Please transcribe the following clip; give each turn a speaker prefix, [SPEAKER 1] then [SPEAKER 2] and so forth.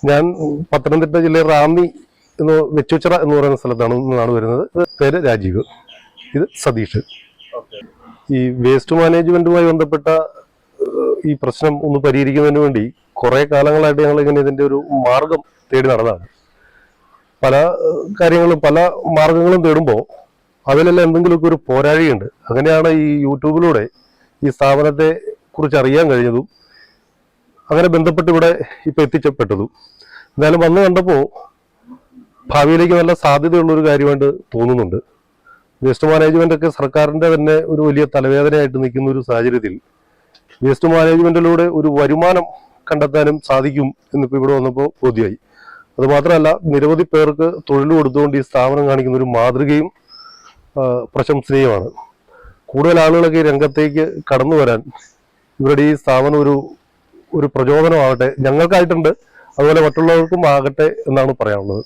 [SPEAKER 1] ഞാൻ പത്തനംതിട്ട ജില്ലയിൽ റാന്നി വെച്ചുച്ചിറ എന്ന് പറയുന്ന സ്ഥലത്താണ് വരുന്നത്. പേര് രാജീവ്, ഇത് സതീഷ്. ഈ വേസ്റ്റ് മാനേജ്മെന്റുമായി ബന്ധപ്പെട്ട ഈ പ്രശ്നം ഒന്ന് പരിഹരിക്കുന്നതിന് വേണ്ടി കുറെ കാലങ്ങളായിട്ട് ഞങ്ങൾ ഇങ്ങനെ ഇതിന്റെ ഒരു മാർഗം തേടി നടന്നതാണ്. പല കാര്യങ്ങളും പല മാർഗങ്ങളും തേടുമ്പോൾ അതിലെല്ലാം എന്തെങ്കിലുമൊക്കെ ഒരു പോരാഴിയുണ്ട്. അങ്ങനെയാണ് ഈ യൂട്യൂബിലൂടെ ഈ സ്ഥാപനത്തെ കുറിച്ച് അറിയാൻ കഴിഞ്ഞതും അങ്ങനെ ബന്ധപ്പെട്ട് ഇവിടെ ഇപ്പൊ എത്തിച്ചപ്പെട്ടതും. എന്തായാലും വന്ന് കണ്ടപ്പോൾ ഭാവിയിലേക്ക് നല്ല സാധ്യതയുള്ളൊരു കാര്യമായിട്ട് തോന്നുന്നുണ്ട്. വേസ്റ്റ് മാനേജ്മെന്റ് ഒക്കെ സർക്കാരിന്റെ തന്നെ ഒരു വലിയ തലവേദനയായിട്ട് നിൽക്കുന്ന ഒരു സാഹചര്യത്തിൽ വേസ്റ്റ് മാനേജ്മെന്റിലൂടെ ഒരു വരുമാനം കണ്ടെത്താനും സാധിക്കും എന്നിപ്പോൾ ഇവിടെ വന്നപ്പോൾ ബോധ്യമായി. അതുമാത്രമല്ല, നിരവധി പേർക്ക് തൊഴിൽ കൊടുത്തുകൊണ്ട് ഈ സ്ഥാപനം കാണിക്കുന്ന ഒരു മാതൃകയും പ്രശംസനീയമാണ്. കൂടുതൽ ആളുകളൊക്കെ ഈ രംഗത്തേക്ക് കടന്നു വരാൻ ഇവരുടെ ഈ സ്ഥാപനം ഒരു പ്രചോദനമാകട്ടെ. ഞങ്ങൾക്കായിട്ടുണ്ട്, അതുപോലെ മറ്റുള്ളവർക്കും ആകട്ടെ എന്നാണ് പറയാനുള്ളത്.